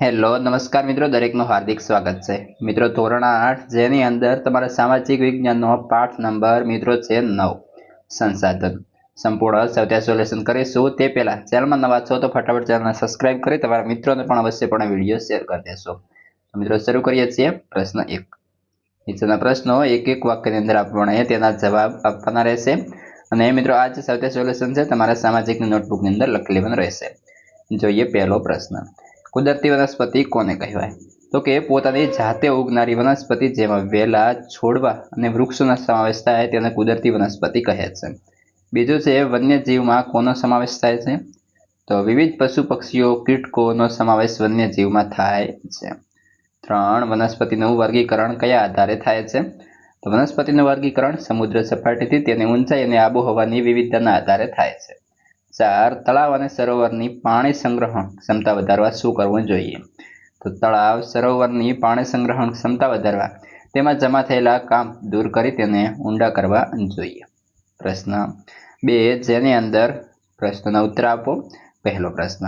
Hello નમસ્કાર મિત્રો, દરેકનું હાર્દિક સ્વાગત છે મિત્રો. ધોરણ 8 જેની અંદર તમારા સામાજિક વિજ્ઞાનનો પાઠ નંબર મિત્રો છે 9 સંસાધન. સંપૂર્ણ સ્વાધ્યાય સોલ્યુશન કરીશું તે પહેલા ચેનલમાં નવા છો તો ફટાફટ ચેનલને સબસ્ક્રાઇબ કરી તમારા મિત્રોને પણ અવશ્યપણે વિડીયો શેર કરી દેશો. મિત્રો શરૂ કરીએ છીએ. પ્રશ્ન 1. નીચેના પ્રશ્નો એક એક વાક્યની અંદર આપણે તેના જવાબ આપવાના રહેશે અને મિત્રો આ જે સ્વાધ્યાય સોલ્યુશન છે તમારા સામાજિકની નોટબુકની અંદર લખી લેવાનું રહેશે. જોઈએ પહેલો પ્રશ્ન. કુદરતી વનસ્પતિ કોને કહેવાય? તો કે પોતાની જાતે ઉગનારી વનસ્પતિ જેમાં વેલા, છોડવા અને વૃક્ષોનો સમાવેશ થાય તેને કુદરતી વનસ્પતિ કહે છે. બીજું છે વન્યજીવમાં કોનો સમાવેશ થાય છે? તો વિવિધ પશુ પક્ષીઓ, કીટકોનો સમાવેશ વન્યજીવમાં થાય છે. 3. વનસ્પતિનું વર્ગીકરણ કયા આધારે થાય છે? તો વનસ્પતિનું વર્ગીકરણ સમુદ્ર સપાટીથી તેની ઊંચાઈ અને આબોહવાની વિવિધતાના આધારે થાય છે. 4. તળાવ અને સરોવરની પાણી સંગ્રહણ ક્ષમતા વધારવા શું કરવું જોઈએ? તો તળાવ, સરોવરની પાણી સંગ્રહણ ક્ષમતા વધારવા તેમાં જમા થયેલા કામ દૂર કરી તેને ઊંડા કરવા જોઈએ. પ્રશ્ન 2 જેની અંદર પ્રશ્નોના ઉત્તર આપો. પહેલો પ્રશ્ન.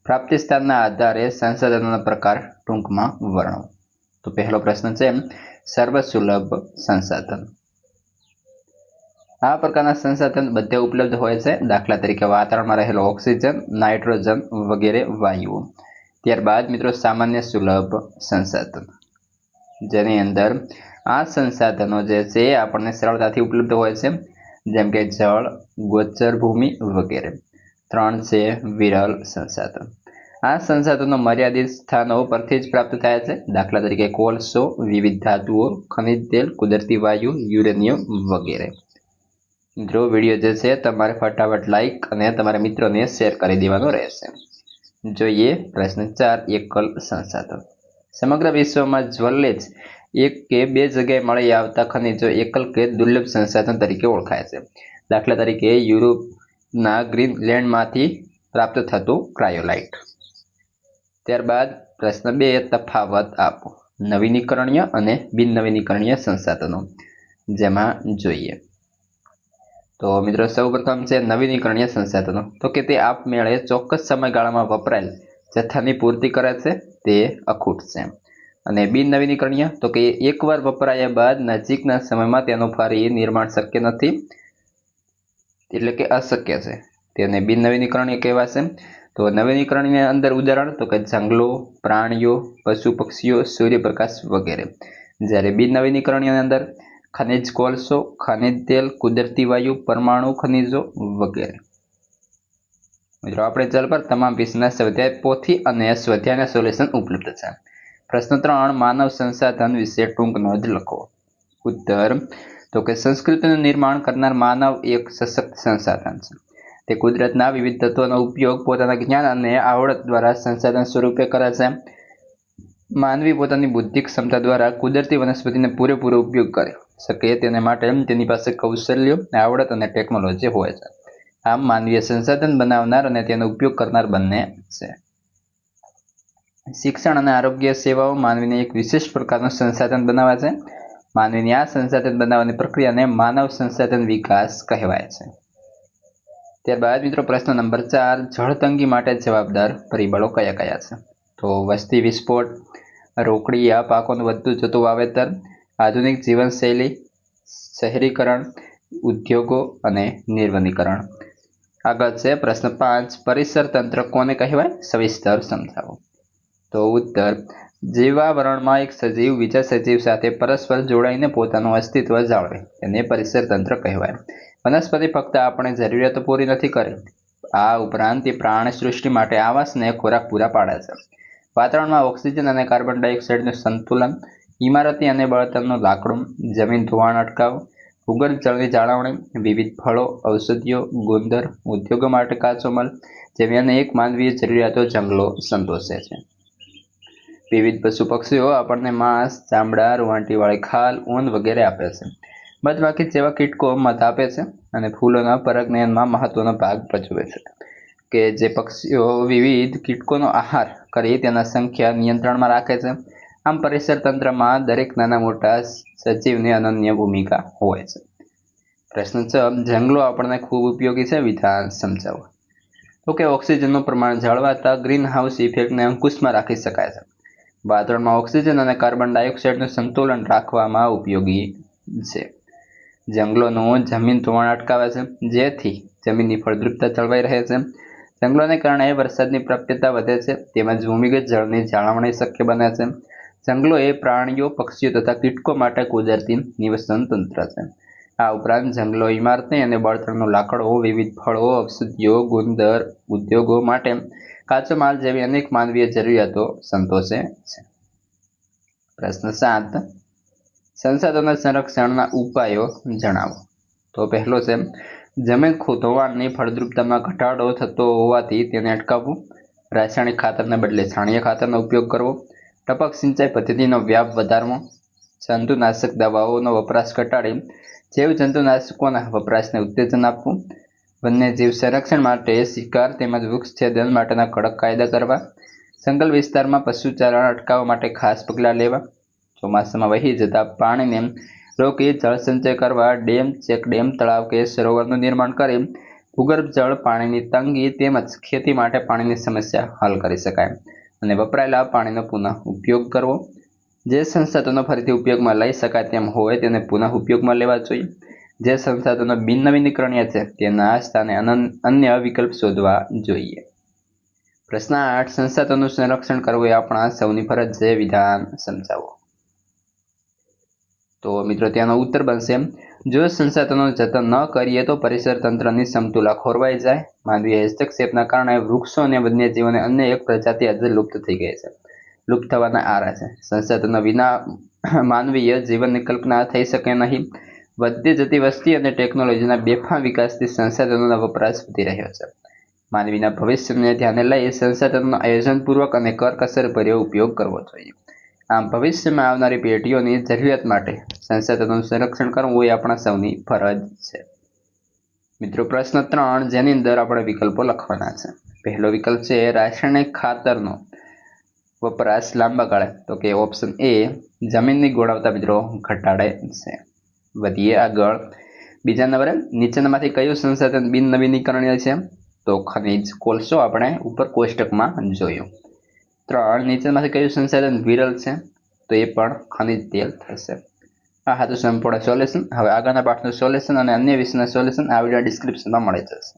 પ્રાપ્તિ સ્થાનના આધારે સંસાધનોનો પ્રકાર ટૂંકમાં વર્ણવો. તો પહેલો પ્રશ્ન છે સર્વસુલભ સંસાધન. આ પ્રકારના સંસાધન બધે ઉપલબ્ધ હોય છે, દાખલા તરીકે વાતાવરણમાં રહેલો ઓક્સિજન, નાઇટ્રોજન વગેરે વાયુઓ. ત્યારબાદ મિત્રો સામાન્ય સુલભ સંસાધન, જેની અંદર આ સંસાધનો જે છે આપણને સરળતાથી ઉપલબ્ધ હોય છે, જેમ કે જળ, ગોચર ભૂમિ વગેરે. 3 છે વિરલ સંસાધન. આ સંસાધનો મર્યાદિત સ્થાનો પરથી જ પ્રાપ્ત થાય છે, દાખલા તરીકે કોલસો, વિવિધ ધાતુઓ, ખનિજ તેલ, કુદરતી વાયુ, યુરેનિયમ વગેરે. મિત્રો વિડીયો જે છે તમારે ફટાફટ લાઈક અને તમારા મિત્રોને શેર કરી દેવાનો રહેશે. જોઈએ પ્રશ્ન 4 એકલ સંસાધન. સમગ્ર વિશ્વમાં જ્વલ્લે જ એક કે બે જગ્યાએ મળી આવતા ખનિજો એકલ કે દુર્લભ સંસાધન તરીકે ઓળખાય છે, દાખલા તરીકે યુરોપના ગ્રીનલેન્ડમાંથી પ્રાપ્ત થતું ક્રાયોલાઇટ. ત્યારબાદ પ્રશ્ન 2 તફાવત આપો. નવીનીકરણીય અને બિન નવીનીકરણીય સંસાધનો, જેમાં જોઈએ તો મિત્રો સૌપ્રથમ છે નવીનીકરણીય સંસાધનો. તો કે તે આપમેળે ચોક્કસ સમયગાળામાં વપરાયેલ જથ્થાની પૂર્તિ કરે છે, તે અખૂટ છે. અને બિન નવીનીકરણીય તો કે એકવાર વપરાયા બાદ નજીકના સમયમાં તેનું ફરી નિર્માણ શક્ય નથી, એટલે કે અશક્ય છે, તેને બિન નવીનીકરણીય કહેવાશે. તો નવીનીકરણીય અંદર ઉદાહરણ તો કે જંગલો, પ્રાણીઓ, પશુ પક્ષીઓ, સૂર્યપ્રકાશ વગેરે. જ્યારે બિન નવીનીકરણીય અંદર ખનિજ કોલસો, ખનિજ તેલ, કુદરતી વાયુ, પરમાણુ ખનિજો વગેરે. મિત્રો આપણે ચેનલ પર તમામ વિષયના સ્વાધ્યાય પોથી અને સ્વાધ્યાયના સોલ્યુશન ઉપલબ્ધ છે. પ્રશ્ન 3 માનવ સંસાધન વિશે ટૂંક નોંધ લખો. ઉત્તર તો કે સંસ્કૃતિનું નિર્માણ કરનાર માનવ એક સશક્ત સંસાધન છે. તે કુદરતના વિવિધ તત્વોનો ઉપયોગ પોતાના જ્ઞાન અને આવડત દ્વારા સંસાધન સ્વરૂપે કરે છે. માનવી પોતાની બુદ્ધિક ક્ષમતા દ્વારા કુદરતી વનસ્પતિને પૂરેપૂરો ઉપયોગ કરે શકે તેને માટે તેની પાસે કૌશલ્ય, આવડત અને ટેકનોલોજી હોય છે. આમ માનવીય સંસાધન બનાવનાર અને તેનો ઉપયોગ કરનાર બંને છે. શિક્ષણ અને આરોગ્ય સેવાઓ માનવીને એક વિશેષ પ્રકારનું સંસાધન બનાવે છે. માનવીની આ સંસાધન બનાવવાની પ્રક્રિયાને માનવ સંસાધન વિકાસ કહેવાય છે. ત્યારબાદ મિત્રો પ્રશ્ન નંબર 4 જળતંગી માટે જવાબદાર પરિબળો કયા કયા છે? તો વસ્તી વિસ્ફોટ, રોકડીયા પાકોનું વધતું જતું વાવેતર, આધુનિક જીવનશૈલી, શહેરીકરણ, ઉદ્યોગો અને નિર્વનીકરણ. આગળ છે પ્રશ્ન 5 પરિસર તંત્ર કોને કહેવાય? સવિસ્તર સમજાવો. તો ઉત્તર જીવાવરણમાં એક સજીવ બીજા સજીવ સાથે પરસ્પર જોડાઈને પોતાનું અસ્તિત્વ જાળવે તેને પરિસર તંત્ર કહેવાય. વનસ્પતિ ફક્ત આપણે જરૂરિયાતો પૂરી નથી કરી, આ ઉપરાંત તે પ્રાણી સૃષ્ટિ માટે આવાસ અને ખોરાક પૂરા પાડે છે. વાતાવરણમાં ઓક્સિજન અને કાર્બન ડાયોક્સાઇડનું સંતુલન, ઇમારતી અને બળતણનું લાકડું, જમીન ધોવાણ અટકાવ, ભૂગર્ભ જળની જાળવણી, વિવિધ ફળો, ઔષધિઓ, ગુંદર, ઉદ્યોગો માટે કાચો માલ જેવી અનેક માનવીય જરૂરિયાતો જંગલો સંતોષે છે. વિવિધ પશુ પક્ષીઓ આપણને માંસ, ચામડા, રૂંવાટીવાળી ખાલ, ઊન વગેરે આપે છે. મધમાખી જેવા કીટકો મધ આપે છે અને ફૂલોના પરાગનયનમાં મહત્વનો ભાગ ભજવે છે. કે જે પક્ષીઓ વિવિધ કીટકોનો આહાર કરી તેના સંખ્યા નિયંત્રણમાં રાખે છે. આમ પરિસર તંત્રમાં દરેક નાના મોટા સજીવની અનન્ય ભૂમિકા હોય છે. પ્રશ્ન 6 જંગલો આપણને ખૂબ ઉપયોગી છે, વિધાન સમજાવો. તો કે ઓક્સિજનનું પ્રમાણ જળવાતા ગ્રીન હાઉસ ઇફેક્ટને અંકુશમાં રાખી શકાય છે. વાતાવરણમાં ઓક્સિજન અને કાર્બન ડાયોક્સાઇડનું સંતુલન રાખવામાં ઉપયોગી છે. જંગલોનું જમીન ધોવાણ અટકાવે છે, જેથી જમીનની ફળદ્રુપતા જળવાઈ રહે છે. જંગલોને કારણે વરસાદની પ્રાપ્યતા વધે છે, તેમજ ભૂમિગત જળની જાળવણી શક્ય બને છે. જંગલો એ પ્રાણીઓ, પક્ષીઓ તથા કીટકો માટે કુદરતી નિવસન તંત્ર છે. આ ઉપરાંત જંગલો ઇમારતી અને બળતણનું લાકડો, વિવિધ ફળો, ઔષધિઓ, ગુંદર, ઉદ્યોગો માટે કાચો માલ જેવી અનેક માનવીય જરૂરિયાતો સંતોષે છે. પ્રશ્ન 7. સંસાધનો સંરક્ષણના ઉપાયો જણાવો. તો પહેલો છે જમીન ધોવાણની ફળદ્રુપતામાં ઘટાડો થતો હોવાથી તેને અટકાવવું. રાસાયણિક ખાતરને બદલે છાણિયા ખાતરનો ઉપયોગ કરવો. ટપક સિંચાઈ પદ્ધતિનો વ્યાપ વધારવો. જંતુનાશક દવાઓનો વપરાશ ઘટાડી જૈવજંતુનાશકોના વપરાશને ઉત્તેજન આપવું. વન્યજીવ સંરક્ષણ માટે શિકાર તેમજ વૃક્ષછેદન માટેના કડક કાયદા કરવા. જંગલ વિસ્તારમાં પશુચારણ અટકાવવા માટે ખાસ પગલાં લેવા. ચોમાસામાં વહી જતા પાણીને રોકી જળસંચય કરવા. ડેમ, ચેકડેમ, તળાવ કે સરોવરનું નિર્માણ કરી ભૂગર્ભ જળ પાણીની તંગી તેમજ ખેતી માટે પાણીની સમસ્યા હલ કરી શકાય. અને વપરાયેલા પાણીનો પુનઃ ઉપયોગ કરવો. જે સંસાધનો ફરીથી ઉપયોગમાં લઈ શકાય તેમ હોય તેને પુનઃ ઉપયોગમાં લેવા જોઈએ. જે સંસાધનો બિનનવીનીકરણીય છે તેના સ્થાને અન્ય વિકલ્પ શોધવા જોઈએ. પ્રશ્ન 8. સંસાધનોનું સંરક્ષણ કરવું એ આપણા સૌની ફરજ છે. વિધાન સમજાવો. તો મિત્રો ત્યાંનો ઉત્તર બનશે જો સંસાધનોનું જતન ન કરીએ તો પરિસર તંત્રની સમતુલા ખોરવાઈ જાય. માનવીય હસ્તક્ષેપના કારણે વૃક્ષો અને વન્યજીવોને અન્ય એક પ્રજાતિ આજે લુપ્ત થઈ ગઈ છે, લુપ્ત થવાના આરા છે. સંસાધનો વિના માનવીય જીવનની કલ્પના થઈ શકે નહીં. વધતી જતી વસ્તી અને ટેકનોલોજીના બેફામ વિકાસથી સંસાધનોનો વપરાશ વધી રહ્યો છે. માનવીના ભવિષ્યને ધ્યાને લઈ સંસાધનોનો આયોજનપૂર્વક અને કરકસરભર્યો ઉપયોગ કરવો જોઈએ. આમ ભવિષ્યમાં આવનારી પેઢીઓની જરૂરિયાત માટે સંસાધનોનું સંરક્ષણ કરવું એ આપણા સૌની ફરજ છે. મિત્રો પ્રશ્ન 3 જેની અંદર આપણે વિકલ્પો લખવાના છે. પહેલો વિકલ્પ છે રાસાયણિક ખાતરનો વપરાશ લાંબા ગાળે. તો કે ઓપ્શન એ જમીનની ગુણવત્તા મિત્રો ઘટાડે છે. વધીએ આગળ. બીજા નંબરે નીચેનામાંથી કયું સંસાધન બિન નવીનીકરણીય છે? તો ખનિજ કોલસો આપણે ઉપર કોષ્ટકમાં જોયું. 3 નીચેનામાંથી કયું સંસાધન વિરલ છે? તો એ પણ ખનિજ તેલ થશે. આ હતું સંપૂર્ણ સોલ્યુશન. હવે આગળના પાઠનું સોલ્યુશન અને અન્ય વિષયના સોલ્યુશન આ વિડીયો ડિસ્ક્રિપ્શનમાં મળી જશે.